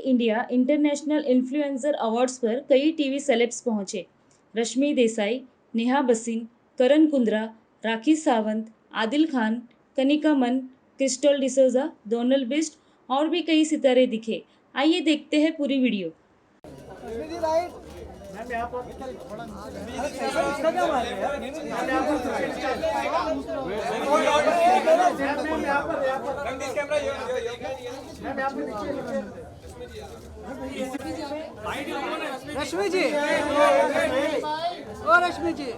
India international influencer awards पर कई TV celebs पहुंचे। रश्मि देसाई, नेहा बसीन, करण कुंद्रा, राखी सावंत, आदिल खान, कनिका मन, क्रिस्टल डिसोजा, डोनल बिस्ट और भी कई सितारे दिखे। आइए देखते हैं पूरी वीडियो। रश्मि जी, ओ Rashmi ji,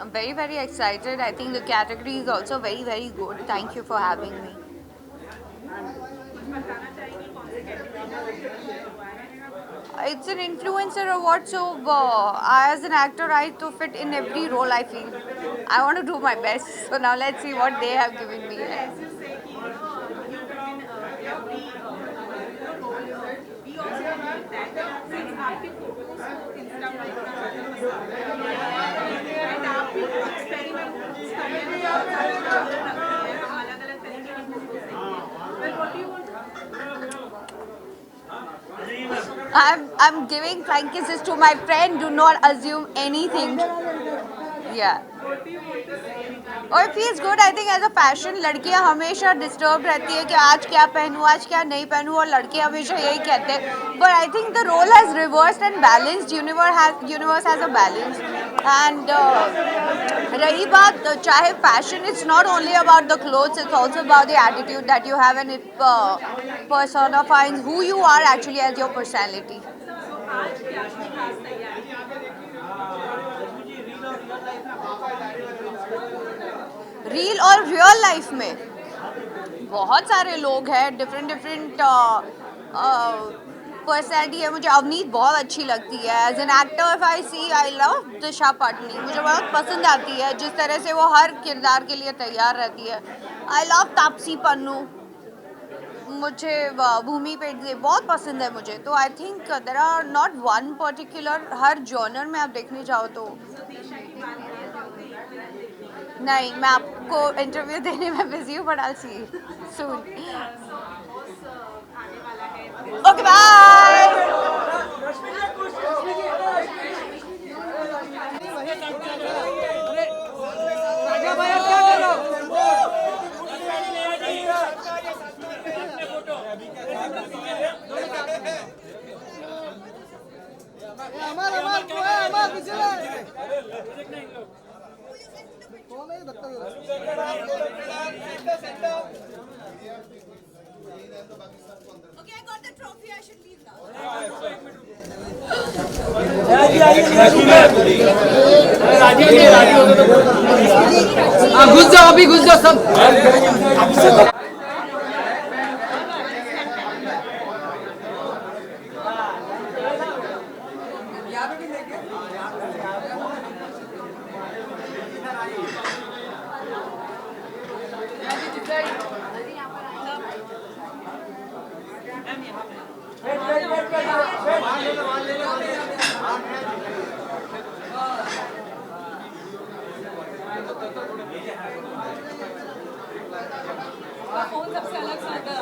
I'm very excited. I think the category is also very good. Thank you for having me. It's an influencer award, so as an actor, I to fit in every role. I feel I want to do my best. So now let's see what they have given me. I'm giving flying kisses to my friend. Do not assume anything. Yeah. और feels good. I think as a fashion लड़कियां हमेशा disturb रहती है कि आज क्या पहनूं, आज क्या नहीं पहनूं, और लड़के हमेशा यही कहते हैं. But I think the role has reversed and balanced. Universe has a balance. And रही बात चाहे fashion, it's not only about the clothes, it's also about the attitude that you have, and it personifies who you are actually as your personality. Reel और real life में बहुत सारे लोग हैं, different personality है. मुझे अवनीत बहुत अच्छी लगती है as an actor. If I see, I love Disha Patani. मुझे बहुत पसंद आती है जिस तरह से वो हर किरदार के लिए तैयार रहती है. I love Taapsee Pannu. मुझे भूमि पेडसे बहुत पसंद है मुझे. तो I think there are not one particular. हर जॉनर में आप देखने जाओ तो नहीं, मैं आपको इंटरव्यू देने में बिजी हूँ, but I see soon. Okay bye. Okay, I got the trophy. I should leave now. घुस जाओ, अभी घुस जाओ सब. फोन सबसे अलग साधा.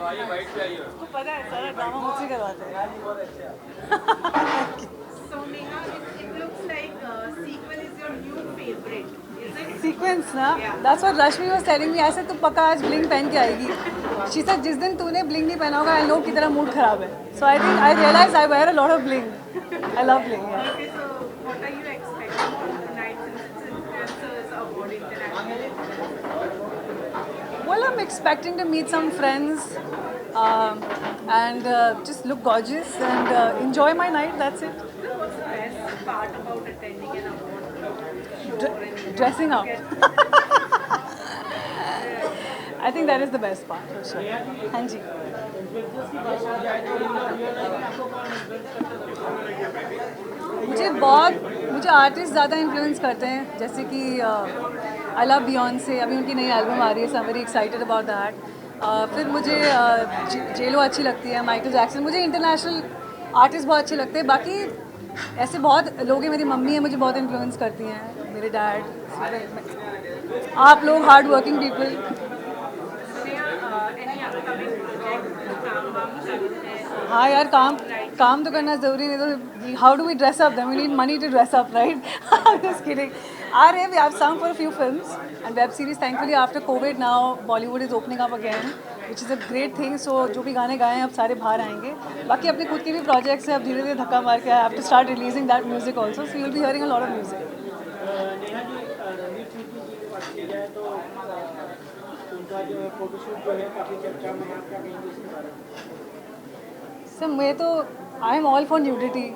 उसको पता है सारा ड्रामा मुझसे करवाते हैं. So Neha, it looks like sequel is your new favorite. Is it? Sequence ना, that's what Rashmi was telling me. ऐसे तू पक्का आज ब्लिंग पहन के आएगी. She said जिस दिन तूने ब्लिंग नहीं पहना होगा I know कि तेरा मूड खराब है. So I think I realized I wear a lot of bling. I love bling. Yeah. Okay, so what are you expecting from tonight since it's Influencers Award International? Well, I'm expecting to meet some friends and just look gorgeous and enjoy my night. That's it. What's the best part about attending an award show or an Dressing up. I think that is the best part for sure. हाँ जी. मुझे artist ज़्यादा influence करते हैं, जैसे कि I love Beyonce, अभी उनकी नई एल्बम आ रही है, so I am very excited about that. फिर मुझे जेलो अच्छी लगती है, माइकल जैक्सन, मुझे इंटरनेशनल आर्टिस्ट बहुत अच्छे लगते हैं. बाकी ऐसे बहुत लोग हैं, मेरी मम्मी है मुझे बहुत इन्फ्लुएंस करती हैं, मेरे डैड, आप लोग hard working people. any upcoming project काम वाम चालू है? हाँ यार, काम तो करना ज़रूरी, नहीं तो how do we dress up them, we need money to dress up, right? Just kidding. आ रहे हैं, we have some for a few films and web series. Thankfully after Covid now Bollywood is opening up again, which is a great thing. So जो भी गाने गाए हैं अब सारे बाहर आएंगे. बाकी अपने खुद के भी प्रोजेक्ट्स हैं, अब धीरे धीरे धक्का मार के I have to start releasing that music also, so you will be hearing a lot of music. Neha ji, Ranveer Singh की बात की जाए तो उनका जो है फोटोशूट जो है काफ़ी चर्चा में है, आपका कहेंगे इसके बारे में? सर मैं तो I am all for nudity.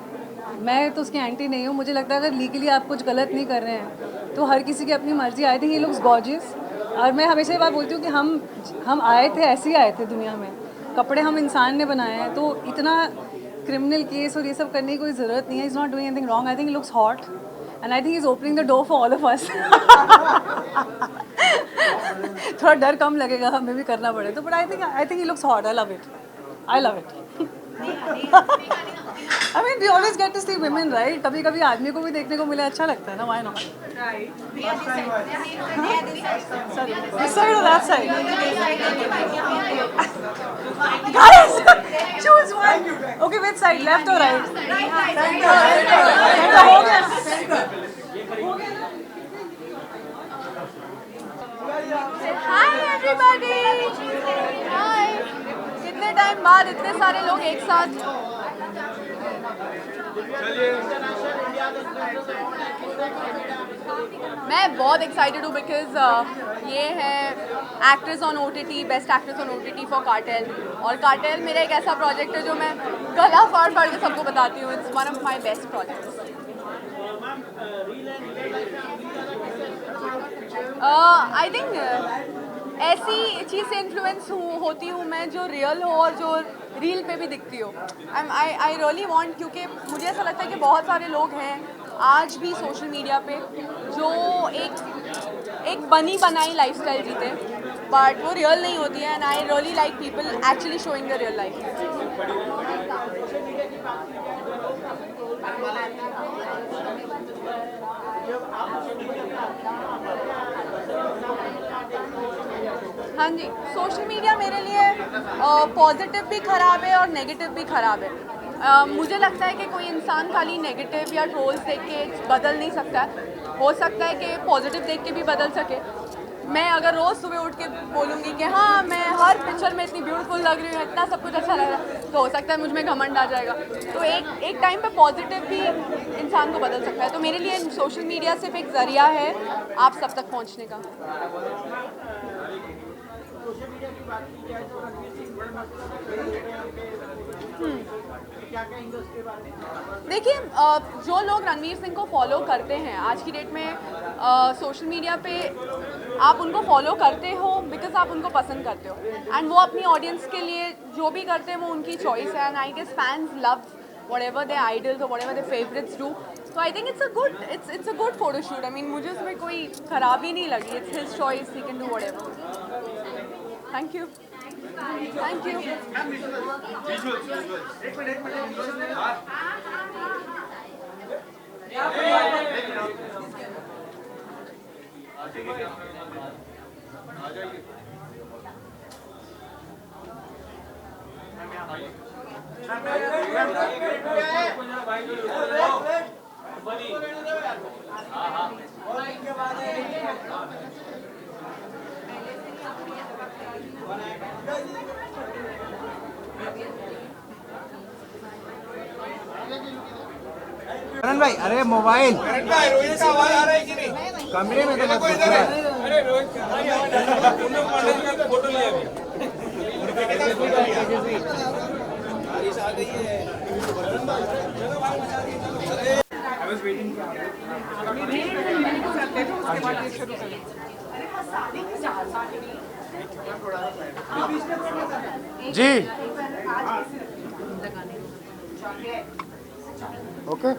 मैं तो उसके एंटी नहीं हूँ. मुझे लगता है अगर लीगली आप कुछ गलत नहीं कर रहे हैं तो हर किसी की अपनी मर्जी. I think he looks gorgeous. और मैं हमेशा ये बात बोलती हूँ कि हम आए थे, ऐसे ही आए थे दुनिया में. कपड़े हम इंसान ने बनाए हैं, तो इतना क्रिमिनल केस और ये सब करने की कोई ज़रूरत नहीं है. Is not doing anything wrong. I think he looks hot and I think is opening the door for all of us. थोड़ा डर कम लगेगा, हमें भी करना पड़े तो, but I think he looks hot. I love it. I mean, we always get to see women, right? कभी कभी आदमी को भी देखने को मिले, अच्छा लगता है ना, why not? Sorry, this side or that side? Guys, choose one. Okay, which side? Left or right? Center. हो गया. Hi everybody. हाय. कितने टाइम बाद इतने सारे लोग एक साथ. मैं बहुत एक्साइटेड हूँ बिकॉज ये है actress on OTT, best actress on OTT for cartel. और कार्टेल मेरा एक ऐसा प्रोजेक्ट है जो मैं गला फाड़ फाड़ के सबको बताती हूँ. It's one of my best projects. I think ऐसी चीज़ से इन्फ्लुएंस होती हूँ मैं जो रियल हो और जो रील पे भी दिखती हो. आई रियली वांट, क्योंकि मुझे ऐसा लगता है कि बहुत सारे लोग हैं आज भी सोशल मीडिया पे जो एक बनी बनाई लाइफस्टाइल जीते, बट वो रियल नहीं होती है. And I really like people actually showing the real life. हाँ जी, सोशल मीडिया मेरे लिए पॉजिटिव भी ख़राब है और नेगेटिव भी ख़राब है. मुझे लगता है कि कोई इंसान खाली नेगेटिव या ट्रोल्स देख के बदल नहीं सकता. हो सकता है कि पॉजिटिव देख के भी बदल सके. मैं अगर रोज़ सुबह उठ के बोलूँगी कि हाँ मैं हर पिक्चर में इतनी ब्यूटीफुल लग रही हूँ, इतना सब कुछ अच्छा लग रहा है, तो हो सकता है मुझ में घमंड आ जाएगा. तो एक टाइम पे पॉजिटिव भी इंसान को बदल सकता है. तो मेरे लिए सोशल मीडिया सिर्फ एक ज़रिया है आप सब तक पहुँचने का. देखिए, जो लोग रणवीर सिंह को फॉलो करते हैं आज की डेट में सोशल मीडिया पे, आप उनको फॉलो करते हो बिकॉज आप उनको पसंद करते हो. एंड वो अपनी ऑडियंस के लिए जो भी करते हैं वो उनकी चॉइस है. And I guess fans love whatever their idols or whatever their favorites do. So I think it's a good photo shoot. I mean, मुझे उसमें कोई खराबी नहीं लगी. It's his choice. He can do whatever. Thank you. Thank you. करण भाई, अरे mobile कमरे में तो मत घुस रहा है। जी ओके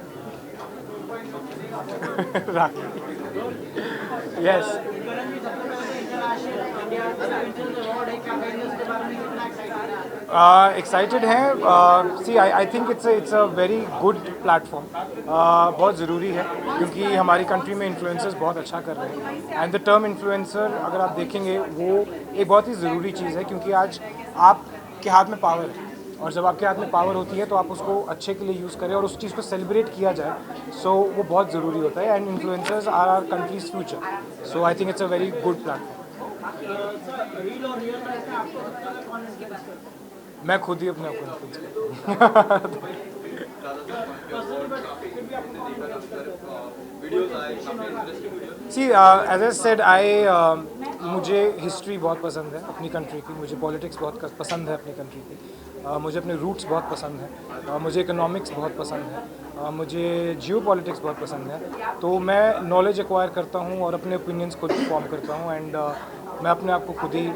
यस एक्साइटेड हैं। See I think it's a very good platform. बहुत ज़रूरी है क्योंकि हमारी कंट्री में इन्फ्लुएंसर्स बहुत अच्छा कर रहे हैं एंड द टर्म इन्फ्लुएंसर अगर आप देखेंगे वो एक बहुत ही ज़रूरी चीज़ है क्योंकि आज आपके हाथ में पावर है और जब आपके हाथ में पावर होती है तो आप उसको अच्छे के लिए यूज़ करें और उस चीज़ को सेलिब्रेट किया जाए। सो वो बहुत ज़रूरी होता है and influencers are our country's future. So I think it's a very good platform. मैं खुद ही अपने आप को इन्फ्लुएंस करता हूँ। सी एज आई सेड मुझे हिस्ट्री बहुत पसंद है अपनी कंट्री की, मुझे पॉलिटिक्स बहुत पसंद है अपनी कंट्री की, मुझे अपने रूट्स बहुत पसंद है, मुझे इकोनॉमिक्स बहुत पसंद है, मुझे जियो पॉलिटिक्स बहुत पसंद है। तो मैं नॉलेज एक्वायर करता हूँ और अपने ओपिनियंस खुद फॉर्म करता हूँ एंड मैं अपने आप को खुद ही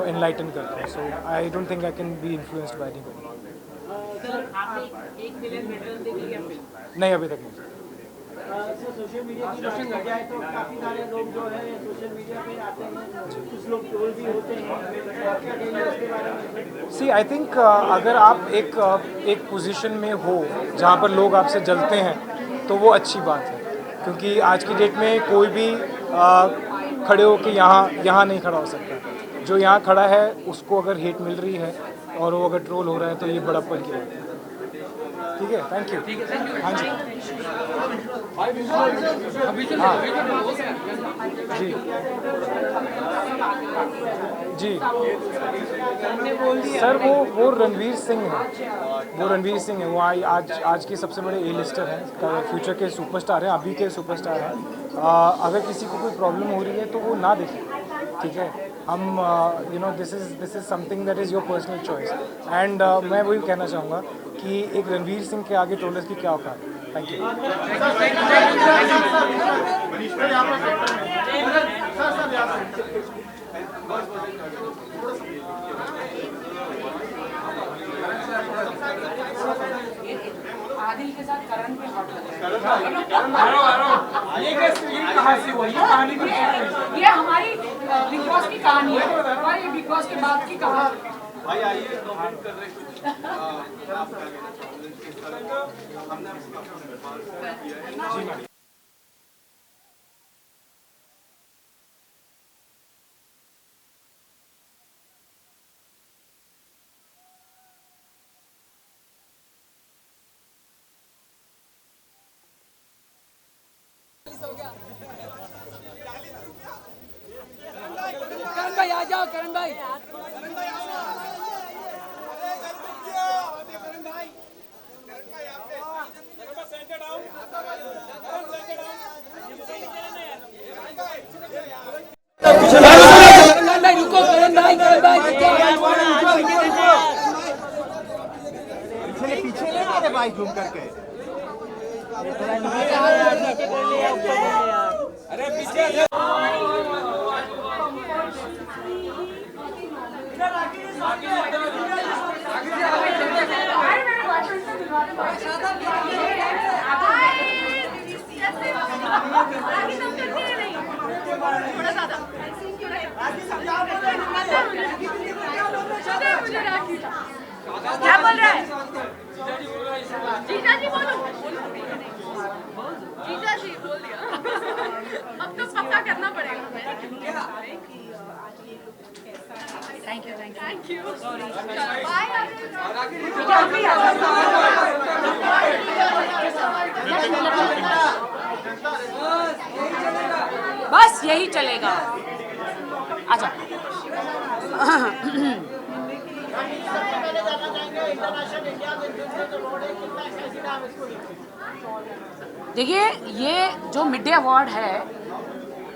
एनलाइटन करता हूँ। So I don't think I can be influenced by anybody. नहीं, अभी तक नहीं। सोशल मीडिया की बात की जाए तो काफ़ी सारे लोग जो है सोशल मीडिया पे आते हैं, कुछ लोग ट्रोल भी होते हैं, आप क्या कहेंगे उसके बारे में? सी आई थिंक अगर आप एक पोजीशन में हो जहाँ पर लोग आपसे जलते हैं तो वो अच्छी बात है क्योंकि आज की डेट में कोई भी खड़े हो के यहाँ नहीं खड़ा हो सकता। जो यहाँ खड़ा है उसको अगर हेट मिल रही है और वो अगर ट्रोल हो रहा है तो ये बड़प्पन की बात है। ठीक है, थैंक यू। हाँ जी जी सर वो रणवीर सिंह है। वो आज के सबसे बड़े ए लिस्टर हैं, फ्यूचर के सुपरस्टार हैं, अभी के सुपरस्टार हैं। अगर किसी को कोई प्रॉब्लम हो रही है तो वो ना देखें, ठीक है। हम this is something that is your personal choice and मैं वही कहना चाहूँगा कि एक रणवीर सिंह के आगे ट्रोलर्स की क्या औकात है। Thank you. आदिल के साथ करण पे हॉट लग रहा है। ये कहाँ से हुआ? ये कहानी ये हमारी बिग बॉस की कहानी है और ये बिग बॉस के बाद की कहानी है। भाई आइए कमेंट कर रहे कुछ हमने करण भाई आ जाओ, करण भाई रुको, करण भाई पीछे ले मेरे भाई घूम करके। अरे पीछे क्या बोल रहा है? जीजा जी बोलो। जीजा जी बोल दिया। अब तो पक्का करना पड़ेगा। थैंक यू थैंक यू बस यही चलेगा। अच्छा देखिए, ये जो मिड डे अवार्ड है,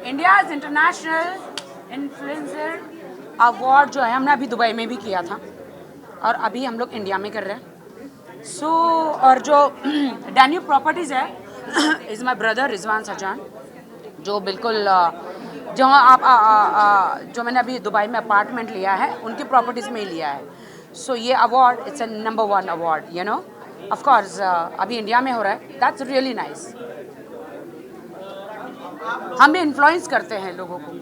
इंडिया इंटरनेशनल इन्फ्लुएंसर अवार्ड जो है, हमने अभी दुबई में भी किया था और अभी हम लोग इंडिया में कर रहे हैं। सो और जो डैन्यूब प्रॉपर्टीज़ है इज़ माई ब्रदर रिजवान सजान, जो बिल्कुल जो जो मैंने अभी दुबई में अपार्टमेंट लिया है उनकी प्रॉपर्टीज़ में ही लिया है। सो ये award it's a number 1 award, you know. Of course अभी इंडिया में हो रहा है, दैट्स रियली नाइस। हम भी इन्फ्लुएंस करते हैं लोगों को।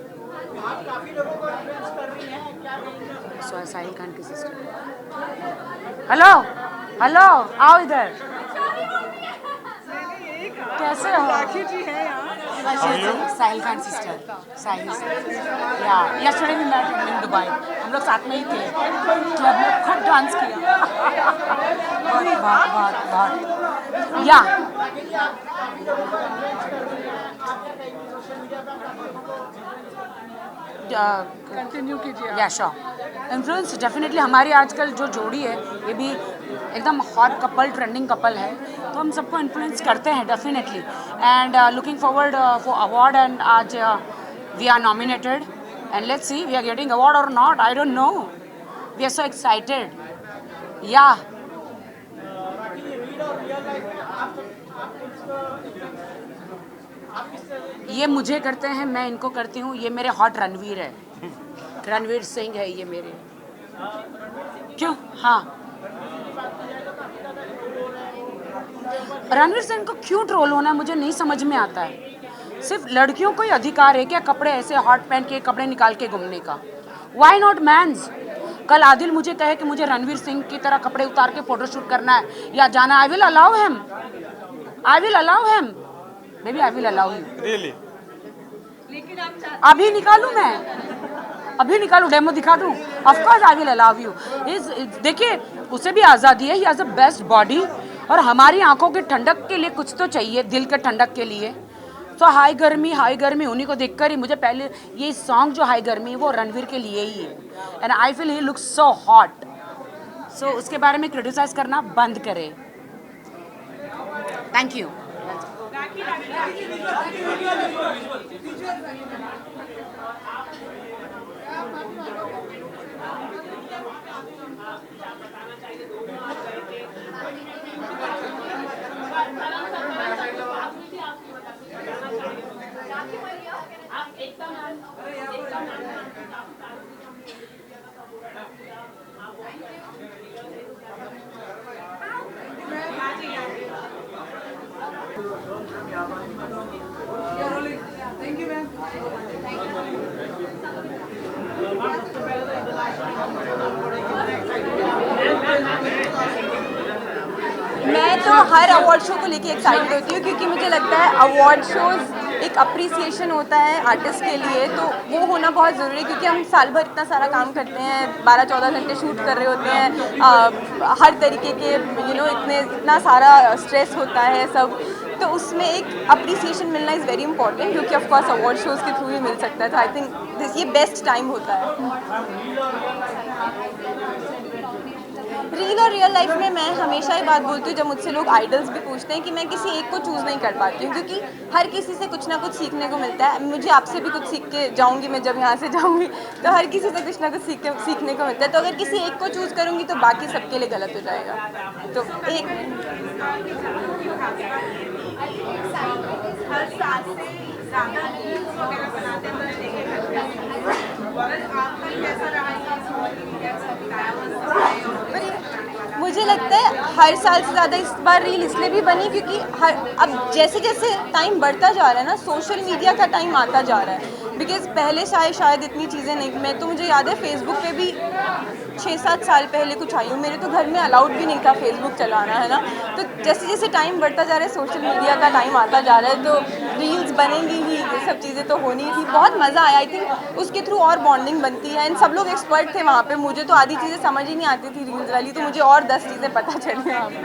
साहिल खान की सिस्टर। हेलो हेलो, आओ इधर। कैसे हो? राखी जी है यहाँ। Sahil Khan sister, Sahil. Yeah yesterday we met in Dubai, हम लोग साथ में ही थे, क्लब में खूब डांस किया। बहुत या कंटिन्यू कीजिए। या श्योर। इन्फ्लुएंस डेफिनेटली हमारी आजकल जो जोड़ी है ये भी एकदम हॉट कपल, ट्रेंडिंग कपल है, तो हम सबको इन्फ्लुएंस करते हैं definitely. And looking forward for award, and आज we are nominated and let's see we are getting award और not, I don't know, we are so excited. या ये मुझे करते हैं, मैं इनको करती हूँ। ये मेरे हॉट रणवीर है, रणवीर सिंह है ये मेरे। क्यों? हाँ, रणवीर सिंह को क्यों ट्रोल होना है मुझे नहीं समझ में आता है। सिर्फ लड़कियों को ही अधिकार है क्या कपड़े ऐसे हॉट पहन के, कपड़े निकाल के घूमने का? Why not man's? कल आदिल मुझे कहे कि मुझे रणवीर सिंह की तरह कपड़े उतार के फोटोशूट करना है या जाना, I will allow him, I will allow him, baby I will allow you. Really? लेकिन आप अभी निकालूं मैं, अभी निकालूं, डेमो दिखा दूं? Of course I will allow you. देखिए, उसे भी आज़ादी है, he has a best body, और हमारी आंखों की ठंडक के लिए कुछ तो चाहिए, दिल के ठंडक के लिए। तो हाई गर्मी उन्हीं को देखकर ही मुझे पहले ये सॉन्ग जो हाई गर्मी वो रणवीर के लिए ही है, and I feel he looks so hot. So उसके बारे में क्रिटिसाइज करना बंद करें। Thank you. Thank you ma'am. मैं तो हर अवार्ड शो को लेके एक्साइटेड होती हूँ, क्योंकि मुझे लगता है अवार्ड शोज़ एक अप्रिसिएशन होता है आर्टिस्ट के लिए, तो वो होना बहुत ज़रूरी है। क्योंकि हम साल भर इतना सारा काम करते हैं, 12-14 घंटे शूट कर रहे होते हैं, हर तरीके के इतना सारा स्ट्रेस होता है सब, तो उसमें एक अप्रिसिएशन मिलना इज़ वेरी इंपॉर्टेंट, जो कि ऑफ कोर्स अवार्ड शोज़ के थ्रू ही मिल सकता है। तो आई थिंक ये बेस्ट टाइम होता है। रील और रियल लाइफ में मैं हमेशा ही बात बोलती हूँ, जब मुझसे लोग आइडल्स भी पूछते हैं, कि मैं किसी एक को चूज़ नहीं कर पाती हूँ, क्योंकि हर किसी से कुछ ना कुछ सीखने को मिलता है। मुझे आपसे भी कुछ सीख के जाऊँगी, मैं जब यहाँ से जाऊँगी तो हर किसी से कुछ ना कुछ सीखने को मिलता है। तो अगर किसी एक को चूज़ करूँगी तो बाकी सबके लिए गलत हो जाएगा। तो एक हर साल से ज़्यादा रील्स वगैरह बनाते हैं, मैंने देखे आपका कैसा रहा? मुझे लगता है हर साल से ज़्यादा इस बार रील इसलिए भी बनी क्योंकि अब जैसे जैसे टाइम बढ़ता जा रहा है ना, सोशल मीडिया का टाइम आता जा रहा है। बिकॉज़ पहले शायद इतनी चीज़ें नहीं, मैं तो मुझे याद है फेसबुक पे भी 6-7 साल पहले कुछ आई हूँ, मेरे तो घर में अलाउड भी नहीं था फेसबुक चलाना, है ना। तो जैसे जैसे टाइम बढ़ता जा रहा है, सोशल मीडिया का टाइम आता जा रहा है, तो रील्स बनेंगी ही, ये सब चीज़ें तो होनी थी। बहुत मज़ा आया, आई थिंक उसके थ्रू और बॉन्डिंग बनती है। एंड सब लोग एक्सपर्ट थे वहाँ पे, मुझे तो आधी चीज़ें समझ ही नहीं आती थी रील्स वाली, तो मुझे और 10 चीज़ें पता चली वहाँ पे।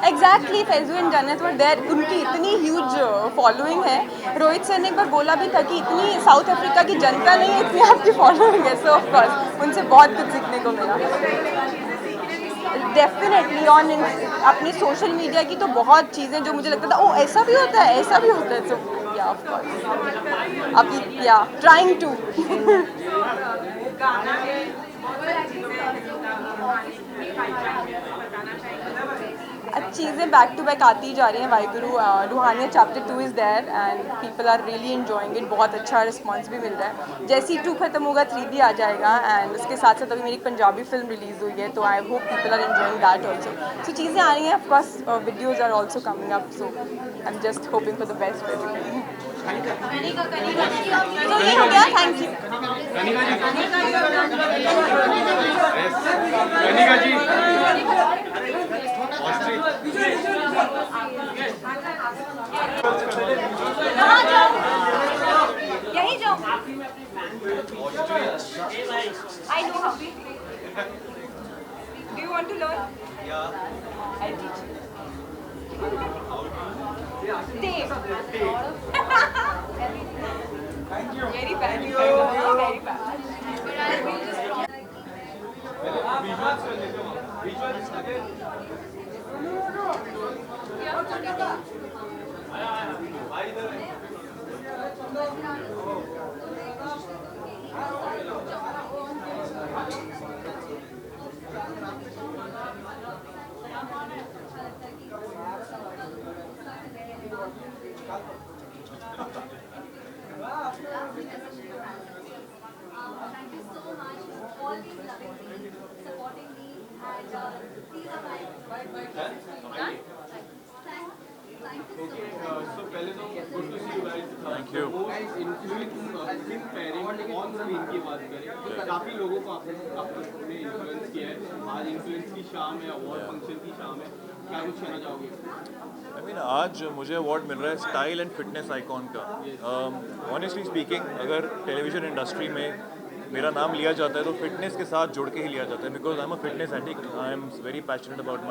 एग्जैक्टली, फैजू एंड जन्नत वर देयर, उनकी इतनी ह्यूज फॉलोइंग है। रोहित सर ने एक बार बोला भी था कि इतनी साउथ अफ्रीका की जनता नहीं है, इतनी आपकी फॉलोइंग है। सो ऑफ कोर्स उनसे बहुत कुछ सीखने को मिला। डेफिनेटली ऑन अपने सोशल मीडिया की तो बहुत चीज़ें जो मुझे लगता था ओ ऐसा भी होता है, ऐसा भी होता है। सो या ऑफ कोर्स अब या ट्राइंग टू अब चीज़ें बैक टू बैक आती जा रही हैं। वाहिगुरु रूहानिया chapter 2 is there and people are really enjoying it. बहुत अच्छा रिस्पांस भी मिल रहा है। जैसे ही 2 खत्म होगा 3 भी आ जाएगा। एंड उसके साथ साथ अभी मेरी एक पंजाबी फिल्म रिलीज़ हुई है, तो I hope people are enjoying that also. So चीज़ें आ रही हैं, of course videos are also coming up, so I am just hoping for the best for everybody. तो ये हो गया, थैंक यू। कहाँ जाऊँ? यहीं जाऊँ? I know how. Do you want to learn? Yeah. I'll teach you. Dave. Very bad. Very bad. Thank you so much for always loving me, supporting me, and these are my done. Thank you so much. So पहले तो good to see you guys. Thank you. Most influence film pairing on screen की बात करें, काफी लोगों को आपने influence किया है। आज influence की शाम है, award function की शाम है, क्या कुछ कहना चाहोगे? I mean, आज मुझे अवार्ड मिल रहा है स्टाइल एंड फिटनेस आइकॉन का। ऑनेस्टली स्पीकिंग, अगर टेलीविज़न इंडस्ट्री में मेरा नाम लिया जाता है तो फिटनेस के साथ जुड़ के ही लिया जाता है, because I am a fitness addict. I am very passionate about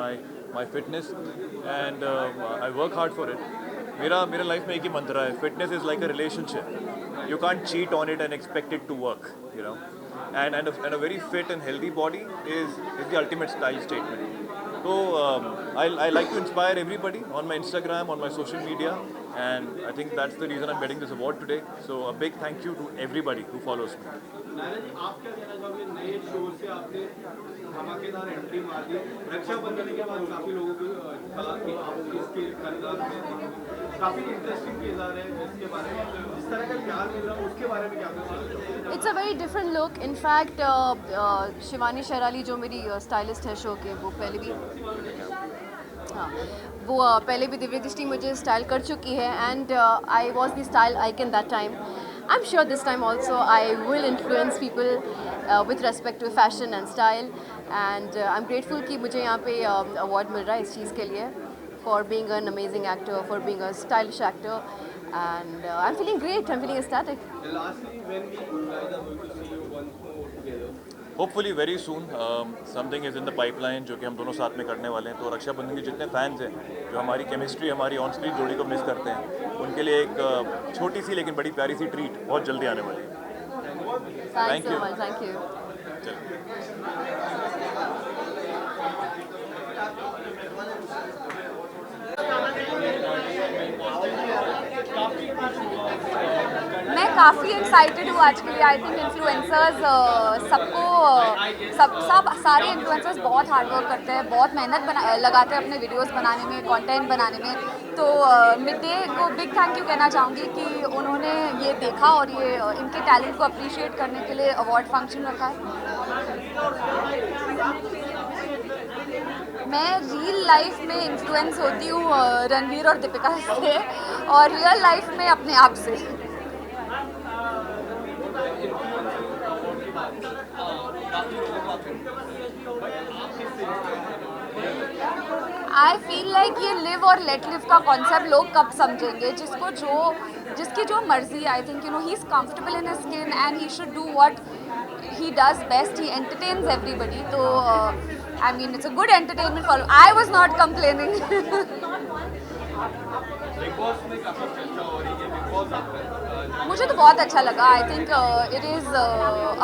my fitness and I work hard for it. मेरा लाइफ में एक ही मंत्र है, fitness is like a relationship, you can't cheat on it and expect it to work, you know. and a very fit and healthy body is the ultimate style statement. So I like to inspire everybody on my Instagram, on my social media, and I think that's the reason I'm getting this award today. So a big thank you to everybody who follows me. Naira ji, आप क्या कहना चाहोगे? नए show से आपने धमाकेदार entry मार दी। रक्षाबंधन के बाद काफी लोगों को कहा कि आप इसके किरदार में काफी इंटरेस्टिंग किरदार है, इसके बारे में जिस तरह का प्यार मिल रहा है उसके बारे में क्या कहना? It's a very different look. In fact Shivani Sherali जो मेरी स्टाइलिस्ट है शो के, वो पहले भी पहले भी दिव्य दृष्टि मुझे स्टाइल कर चुकी है, and I was the style icon that time. I am sure this time also I will influence people with respect to fashion and style, and I am grateful कि मुझे यहाँ पे अवार्ड मिल रहा है इस चीज़ के लिए, for being an amazing actor, for being a stylish actor, and I'm feeling great. I'm feeling ecstatic. Lastly, when we guys are going to see you once more together? Hopefully very soon. Something is in the pipeline जो कि हम दोनों साथ में करने वाले हैं। तो रक्षाबंधन के जितने फैंस हैं जो हमारी केमिस्ट्री, हमारी ऑन स्क्रीन जोड़ी को मिस करते हैं, उनके लिए एक छोटी सी लेकिन बड़ी प्यारी सी ट्रीट बहुत जल्दी आने वाली है। Thanks so much. Thank you. मैं काफ़ी एक्साइटेड हूँ आज के लिए। आई थिंक इन्फ्लुएंसर्स सारे इन्फ्लुएंसर्स बहुत हार्ड वर्क करते हैं, बहुत मेहनत लगाते हैं अपने वीडियोस बनाने में, कंटेंट बनाने में। तो मिड डे को बिग थैंक यू कहना चाहूँगी कि उन्होंने ये देखा और ये इनके टैलेंट को अप्रिशिएट करने के लिए अवार्ड फंक्शन रखा है। मैं रियल लाइफ में इन्फ्लुएंस होती हूँ रणवीर और दीपिका से, और रियल लाइफ में अपने आप से। आई फील लाइक ये लिव और लेट लिव का कॉन्सेप्ट लोग कब समझेंगे, जिसकी जो मर्जी। I think you know he is comfortable in his skin and he should do what he does best. He entertains everybody. So I mean it's a good entertainment for. I was not complaining. मुझे तो बहुत अच्छा लगा. I think it is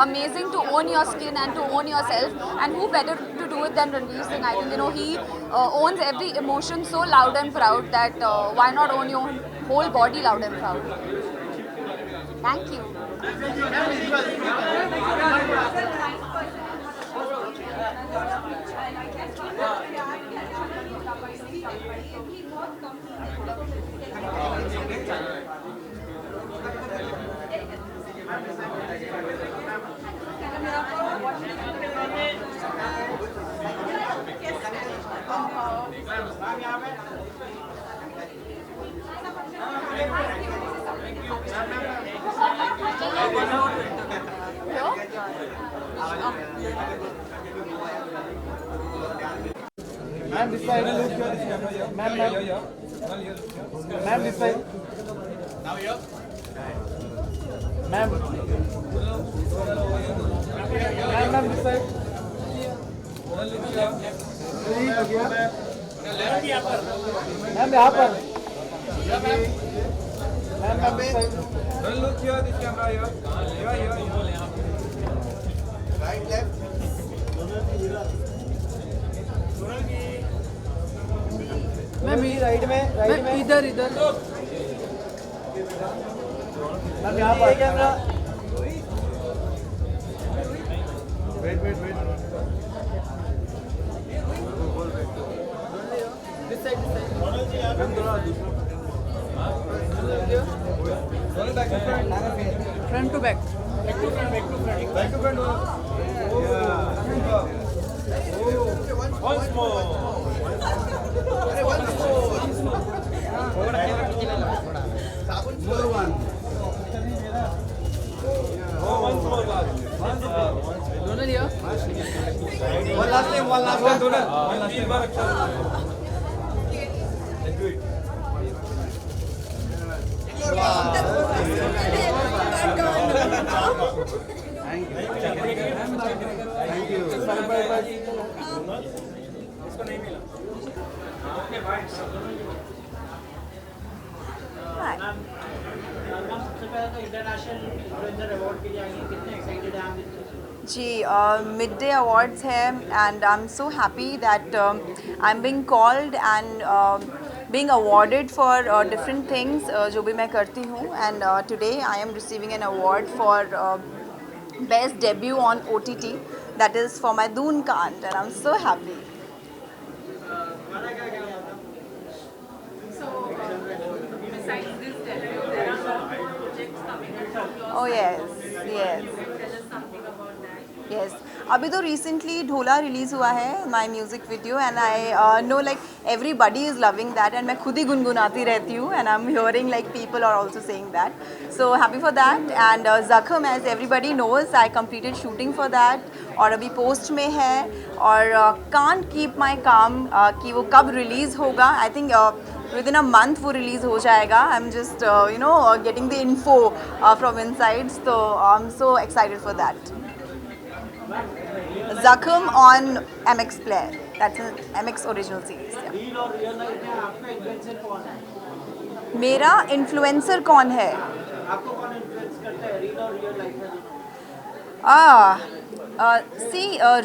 amazing to own your skin and to own yourself, and who better to do it than Ranveer Singh. I think you know he owns every emotion so loud and proud that why not own your whole body loud and proud. Thank you. Ma'am, this side. Ma'am, this side. Now here. Ma'am. Ma'am, this side. Ma'am, यहाँ पर. Ma'am, this side. Don't look here. This camera here. Here. Right, left. Ma'am right में इधर ma'am यहाँ पर camera wait this side ma'am थोड़ा front to back once more. More one. दोनों लिया. One last time. दोनों. One last time. Thank you. Bye. इसको नहीं मिला. Okay, bye. जी मिड डे अवार्ड्स है and I am so happy that I am being called and being awarded for different things जो भी मैं करती हूँ. And today I am receiving an award for best debut on OTT, that is for my Doon can't, and I am so happy. Besides this debut, there are more projects coming from your Oh yes. Can you tell us something about that? Yes. अभी तो recently ढोला release हुआ है, my music video, and I know like everybody is loving that, and मैं खुद ही गुनगुनाती रहती हूँ, and I am hearing like people are also saying that. So happy for that. And Zakhm, as everybody knows, I completed shooting for that, और अभी post में है. और कांट कीप माई काम कि वो कब रिलीज़ होगा. I think within a month वो रिलीज़ हो जाएगा. आई am just you know getting the info from inside, so I'm so excited for that. Zakham on MX Player. That's an MX original series. Yeah. Reel और real life में आपका influencer कौन है? मेरा influencer कौन है? आपको कौन इन्फ्लुएंस करता है रील और रियल लाइफ में?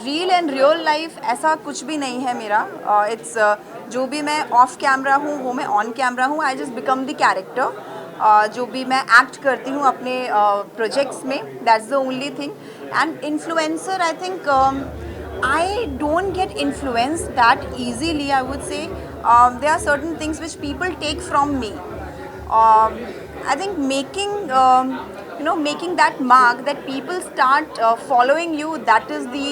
रील एंड रियल लाइफ ऐसा कुछ भी नहीं है मेरा. इट्स जो भी मैं ऑफ कैमरा हूँ वो मैं ऑन कैमरा हूँ. I just become the character. जो भी मैं एक्ट करती हूँ अपने प्रोजेक्ट्स में, that's the only thing. And influencer, I think I don't get influenced that easily, I would say. There are certain things which people take from me. I think making that mark that people start following you, that is the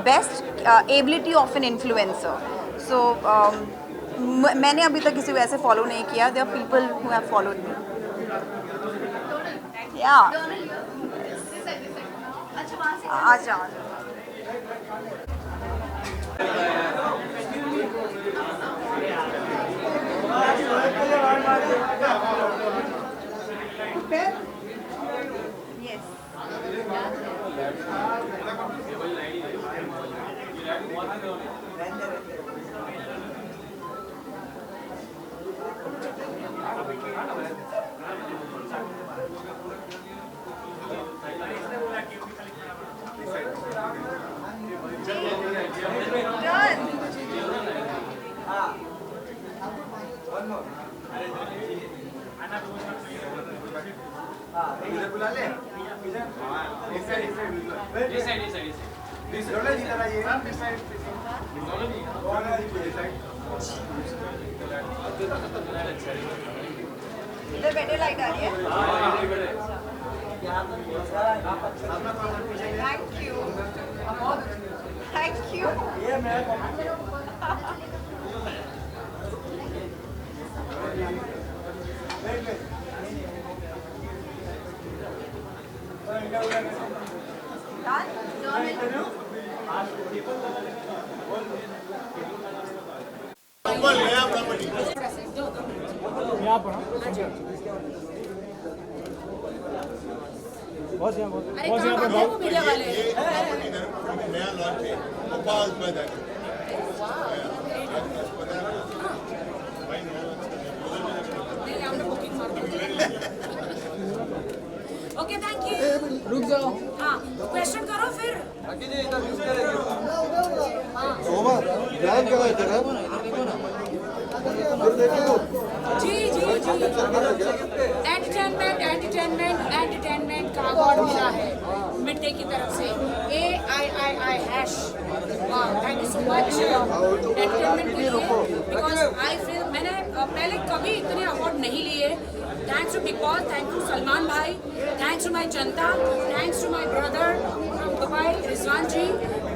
best ability of an influencer. So मैंने अभी तक किसी को ऐसे follow नहीं किया. There are people who have followed me. Yeah. आजा. इधर बैठे, लाइट आ रही है. Thank you. Thank you. यहाँ पर बस यहाँ पर मीडिया वाले नया लॉन्च है गोपाल मैदान ओके, थैंक यू. रुक जाओ. हाँ, क्वेश्चन करो फिर. जी एंटरटेनमेंट का अवार्ड मिला है मिड डे की तरफ से. AIII hash. Thank you so much entertainment के लिए, बिकॉज आई फील मैंने पहले कभी इतने अवार्ड नहीं लिए. Thanks to Bigg Boss, thanks to Salman भाई, थैंक्स टू माई जनता, thanks to my brother from Dubai Rizwan ji,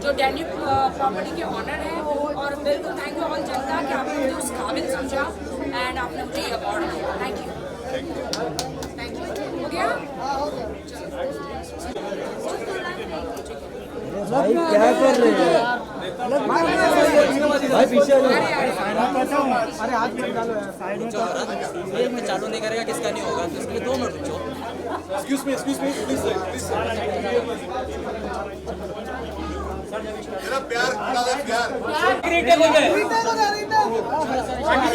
जो डेन्यू प्रॉपर्टी के ऑनर हैं. और बिल्कुल थैंक यू ऑल जनता कि आपने मुझे उस काबिल समझा एंड आपने मुझे ये अवार्ड दिया. Thank you. हो गया? भाई क्या कर रहे हैं भाई? पीछे अरे हाथ में डालो यार, साइड में. ये चालू नहीं करेगा किसका नहीं होगा, तो इसके लिए 2 मिनट रुक जाओ. एक्सक्यूज मी प्लीज मेरा प्यार खुदा का प्यार क्रिएटिव हो गए. आकी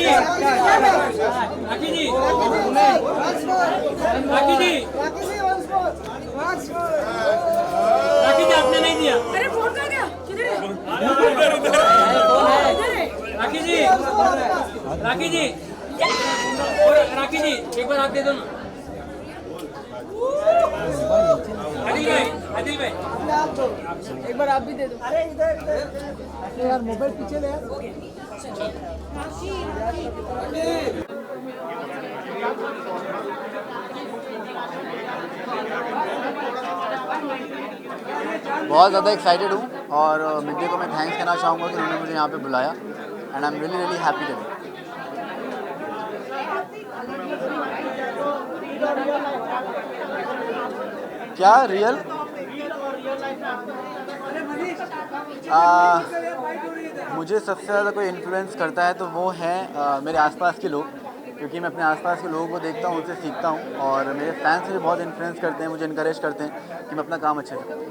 जी आपने नहीं दिया. अरे फोन कर गया. किधर है? राखी जी एक बार हाथ दे दो ना. आदिल भाई एक बार आप भी दे दो. अरे इधर यार, मोबाइल पीछे ले यार. बहुत ज़्यादा एक्साइटेड हूँ और मिड डे को मैं थैंक्स करना चाहूँगा कि उन्होंने मुझे यहाँ पे बुलाया and I am really happy today. क्या रियल? मुझे सबसे ज़्यादा कोई इन्फ्लुएंस करता है तो वो है मेरे आसपास के लोग, क्योंकि मैं अपने आसपास के लोगों को देखता हूँ, उनसे सीखता हूँ और मेरे फैंस मुझे बहुत इन्फ्लुएंस करते हैं, मुझे इनकरेज करते हैं कि मैं अपना काम अच्छे से करूँ.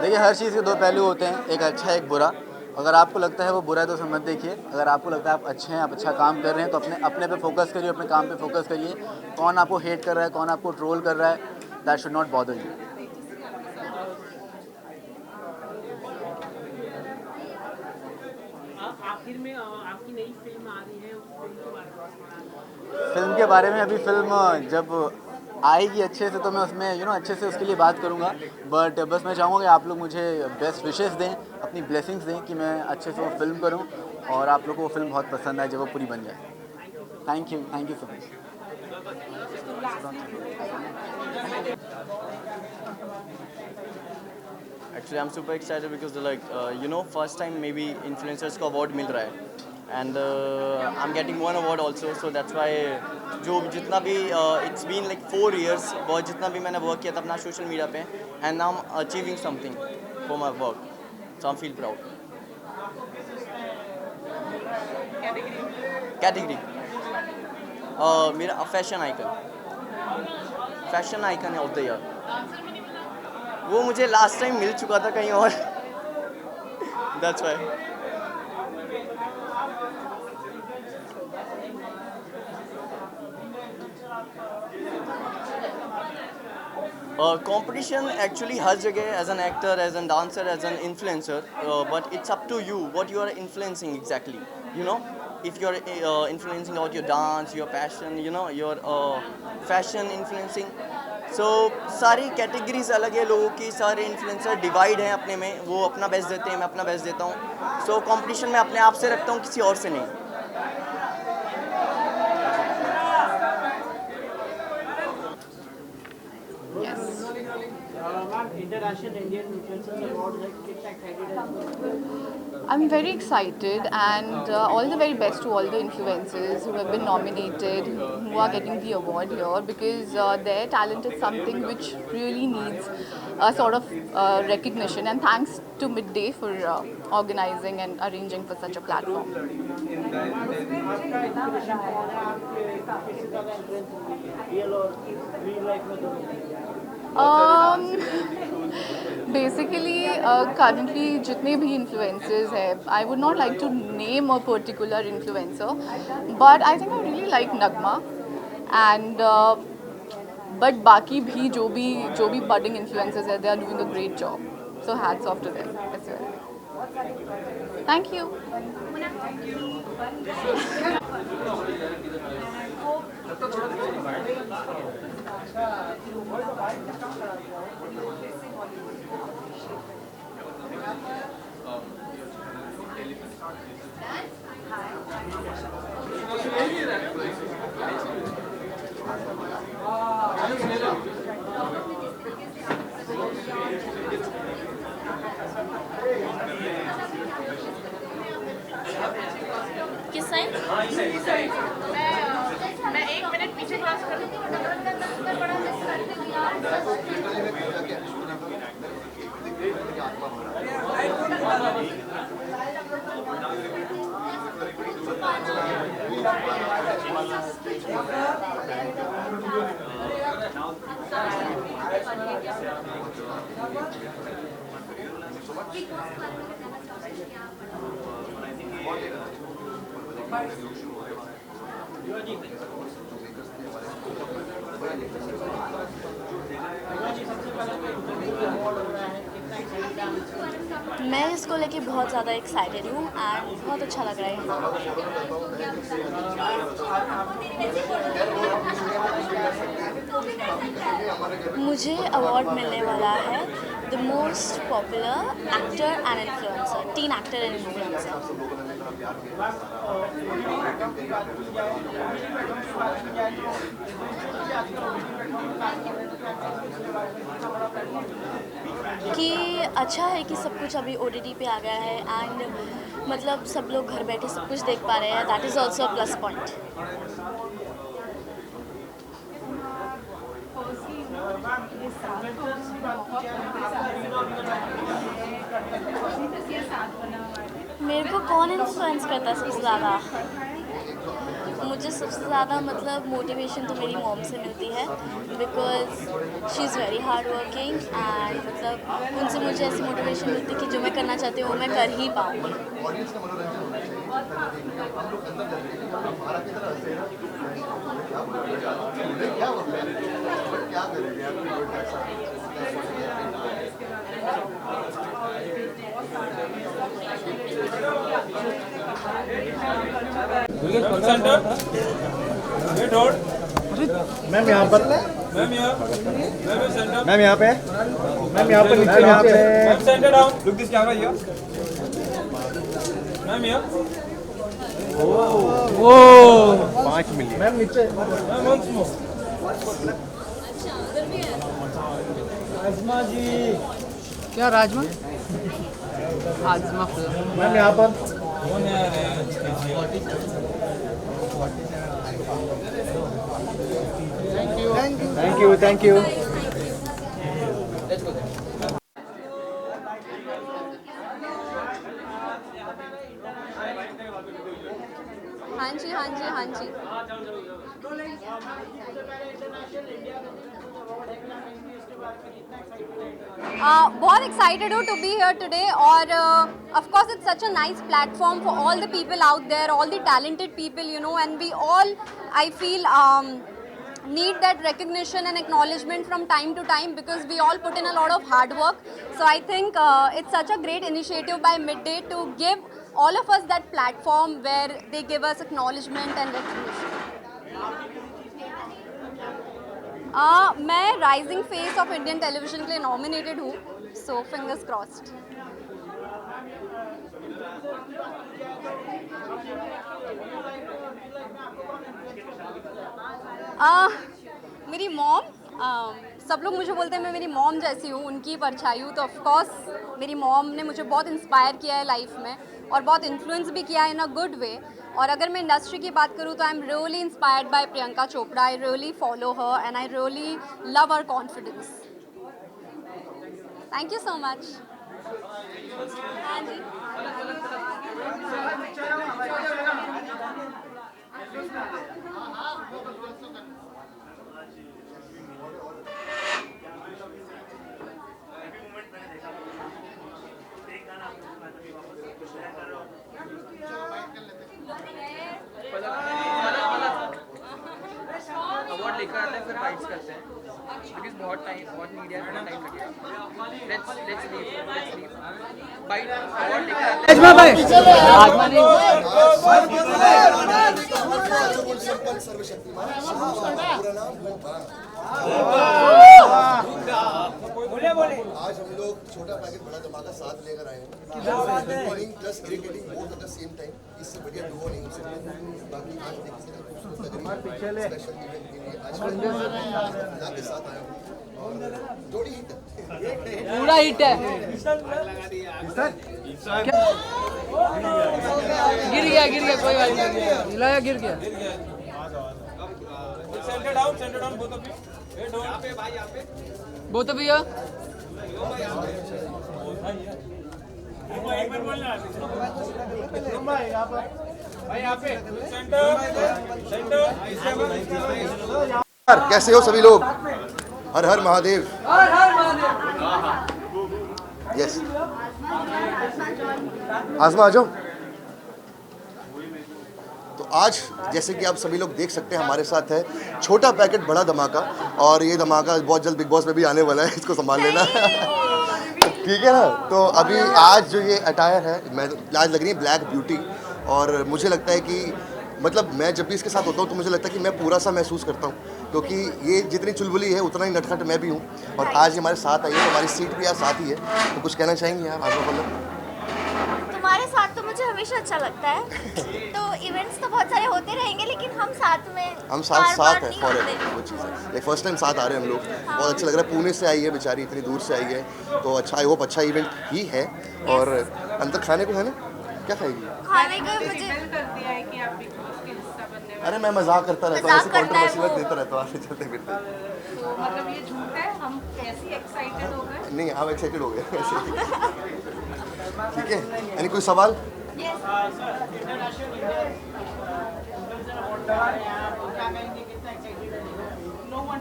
देखिए, हर चीज़ के 2 पहलू होते हैं, एक अच्छा एक बुरा. अगर आपको लगता है वो बुरा है तो उसे मत देखिए. अगर आपको लगता है आप अच्छे हैं, आप अच्छा काम कर रहे हैं, तो अपने पे फोकस करिए, अपने काम पे फोकस करिए. कौन आपको हेट कर रहा है, कौन आपको ट्रोल कर रहा है, that should not bother you. आखिर में आपकी नई फिल्म आ रही है, उस फिल्म के बारे में? फिल्म के बारे में अभी फिल्म जब आएगी अच्छे से तो मैं उसमें अच्छे से उसके लिए बात करूँगा, बट बस मैं चाहूँगा कि आप लोग मुझे बेस्ट विशेस दें, अपनी ब्लेसिंग्स दें कि मैं अच्छे से वो फिल्म करूँ और आप लोगों को वो फिल्म बहुत पसंद आए जब वो पूरी बन जाए। Thank you so much. Actually, I'm super excited because first time maybe influencers को award मिल रहा है and I'm getting one award also, so that's why जो जितना भी it's been like 4 years, बहुत जितना भी मैंने work किया था अपना social media पे, and now I'm achieving something for my work, so I feel proud. Category मेरा फैशन आइकन है ऑफ द ईयर। वो मुझे लास्ट टाइम मिल चुका था कहीं और, दैट्स व्हाई। Competition actually हर जगह as an actor, as a dancer, as an influencer, but it's up to you what you are influencing exactly. If you are influencing out your dance, your passion, your fashion influencing. So सारी categories अलग है लोगों की, सारे influencer divide हैं अपने में, वो अपना बेस्ट देते हैं, मैं अपना बेस्ट देता हूँ। सो कंपटीशन में अपने आप से रखता हूँ, किसी और से नहीं। I'm very excited and all the very best to all the influencers who have been nominated, who are getting the award here, because their talent is something which really needs a sort of recognition, and thanks to Midday for organizing and arranging for such a platform. Basically, currently जितने भी influencers हैं, I would not like to name a particular influencer, but I think I really like Nagma, and but बाकी भी जो भी budding influencers हैं, they are doing a great job. So hats off to them as well. Thank you. किस side? मैं 1 minute पीछे cross कर दूँ। मैं इसको लेके बहुत ज़्यादा एक्साइटेड हूँ एंड बहुत अच्छा लग रहा है। मुझे अवार्ड मिलने वाला है the most popular actor and influencer, tin actor and influencer. कि अच्छा है कि सब कुछ अभी OTT पे आ गया है एंड मतलब सब लोग घर बैठे सब कुछ देख पा रहे हैं, that is also a plus point. मेरे को कौन इन्फ्लुएंस करता है सबसे ज़्यादा? मुझे सबसे ज़्यादा मतलब मोटिवेशन तो मेरी मॉम से मिलती है, because she is very hard working and मतलब उनसे मुझे ऐसी मोटिवेशन मिलती है कि जो मैं करना चाहती हूँ वो मैं कर ही पाऊँगी। मैम यहाँ पर, मैम यहाँ पे, मैम यहाँ पर, नीचे यहाँ पे, centre down, look this camera here, ma'am यहाँ, ओ 5 मिलियन, मैम नीचे, मैम वंस मोर, राजमा जी, क्या राजमा? राजमा मैम यहाँ पर, थैंक यू। हाँ जी हाँ जी हाँ जी। बहुत एक्साइटेड हूँ टू बी हियर टुडे और of course it's such a nice platform for all the people out there, all the talented people, you know, and we all, I feel, need that recognition and acknowledgement from time to time because we all put in a lot of hard work. So I think it's such a great initiative by Midday to give all of us that platform where they give us acknowledgement and recognition. मैं rising face of Indian television के लिए nominated हूँ, so fingers crossed. मेरी mom, सब लोग मुझे बोलते हैं मैं मेरी मॉम जैसी हूँ, उनकी परछाई हूँ, तो ऑफ कोर्स मेरी मॉम ने मुझे बहुत इंस्पायर किया है लाइफ में और बहुत इन्फ्लुएंस भी किया है इन अ गुड वे। और अगर मैं इंडस्ट्री की बात करूँ तो I am really inspired by Priyanka Chopra, I really follow her and I really love her confidence. Thank you so much. हाँ जी, अवार्ड लेकर आते हैं फिर बाइट्स करते हैं बिकॉज बहुत मीडिया में टाइम लगेगा। लेट्स लीव बाइट अवार्ड लेकर आते हैं। आज हम लोग छोटा पैकेट बड़ा धमाका साथ लेकर आए हैं plus irritating both at the same time. इससे बढ़िया डुओ नहीं हो सकता। बाकी आज देखिए खूबसूरत स्पेशल इवेंट के लिए आज के साथ आया हूँ और जोड़ी हिट पूरा हिट है। गिर गया कोई बात नहीं, हिलाया गिर गया। Centre down both of you, यहाँ पे भाई, यहाँ पे बोथ ऑफ यू। एक बार बोलना भाई, यहाँ पे सेंटर। कैसे हो सभी लोग? हर हर महादेव। यस, आजमा आ जाओ। तो आज जैसे कि आप सभी लोग देख सकते हैं हमारे साथ है छोटा पैकेट बड़ा धमाका, और ये धमाका बहुत जल्द बिग बॉस में भी आने वाला है, इसको संभाल लेना। ठीक है ना? तो अभी आज जो ये अटायर है, मैं आज लग रही है ब्लैक ब्यूटी, और मुझे लगता है कि मतलब मैं जब भी इसके साथ होता हूँ तो मुझे लगता है कि मैं पूरा सा महसूस करता हूँ, क्योंकि ये जितनी चुलबुली है उतना ही नटखट मैं भी हूँ। और आज ये हमारे साथ आई है, तो हमारी सीट भी आज साथ ही है। तो कुछ कहना चाहेंगे यार आजमा पल्लव? तुम्हारे साथ तो मुझे हमेशा अच्छा लगता है। तो इवेंट्स तो बहुत सारे होते रहेंगे, लेकिन हम साथ में है फॉर वो चीज़ है। लाइक फर्स्ट टाइम साथ आ रहे हैं हम लोग, बहुत अच्छा लग रहा है। पुणे से आई है बेचारी, इतनी दूर से आई है, तो अच्छा, आई होप अच्छा इवेंट ही है। और अंदर खाने को है ना, क्या खाएगी? खाने को मुझे अरे मैं मजाक करता रहता हूँ, ऐसे कंट्रोवर्सी में देता रहता हूँ आगे चलते फिरते। तो मतलब ये झूठ है, हम कैसे एक्साइटेड हो गए? नहीं, हम एक्साइटेड हो गए। ठीक है, यानी कोई सवाल? सर इंटरनेशनल इंफ्लुएंसर अवार्ड आ रहे हैं आप क्या कहेंगे कितना एक्साइटेड है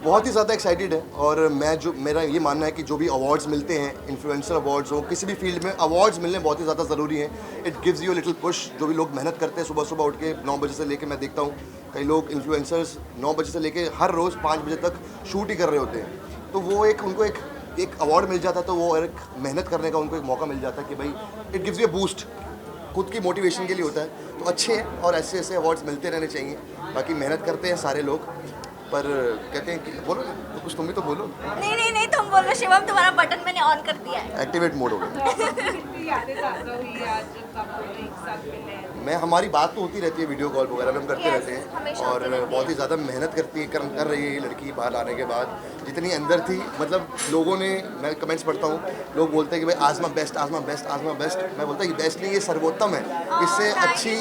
बहुत ही ज़्यादा एक्साइटेड है और मेरा ये मानना है कि जो भी अवार्ड्स मिलते हैं, इन्फ्लुएंसर अवार्ड्स हो, किसी भी फील्ड में अवार्ड्स मिलने बहुत ही ज़्यादा ज़रूरी हैं। It gives you a little push. जो भी लोग मेहनत करते हैं सुबह सुबह उठ के 9 बजे से लेके, मैं देखता हूँ कई लोग इन्फ्लुएंसर्स 9 बजे से लेके हर रोज़ 5 बजे तक शूट ही कर रहे होते हैं। तो वो उनको एक अवार्ड मिल जाता है, तो वो एक मेहनत करने का उनको एक मौका मिल जाता है कि भाई it gives you a boost, खुद की मोटिवेशन के लिए होता है। तो अच्छे हैं और ऐसे ऐसे अवार्ड्स मिलते रहने चाहिए। बाकी मेहनत करते हैं सारे लोग, पर कहते हैं कि बोलो ना, तो कुछ तुम भी तो बोलो। नहीं तुम बोलो शिवम, तुम्हारा बटन मैंने ऑन कर दिया है। एक्टिवेट मोड हो गया। कितनी यादें ताज़ा हुई आज जब आप दोनों एक साथ मिले हैं। मैं हमारी बात तो होती रहती है, वीडियो कॉल वगैरह में हम करते रहते हैं और बहुत ही ज़्यादा मेहनत कर रही है ये लड़की। बाहर आने के बाद जितनी अंदर थी, मतलब लोगों ने, मैं कमेंट्स पढ़ता हूँ, लोग बोलते हैं कि भाई आज़मा बेस्ट, आज़मा बेस्ट, आज़मा बेस्ट। मैं बोलता हूँ ये बेस्ट नहीं, ये सर्वोत्तम है। इससे अच्छी,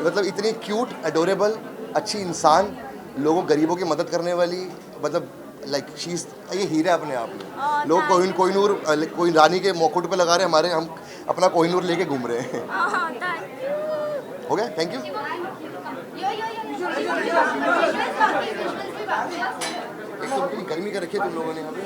मतलब इतनी क्यूट, अडोरेबल, अच्छी इंसान, लोगों गरीबों की मदद करने वाली, मतलब लाइक शीज, ये हीरा है अपने आप में। लोग कोहिनूर कोई रानी के मुकुट पे लगा रहे हैं, हमारे हम अपना कोहिनूर लेके घूम रहे हैं। हो गया, थैंक यू। एक तो गर्मी का रखिए तुम लोगों ने यहाँ पे।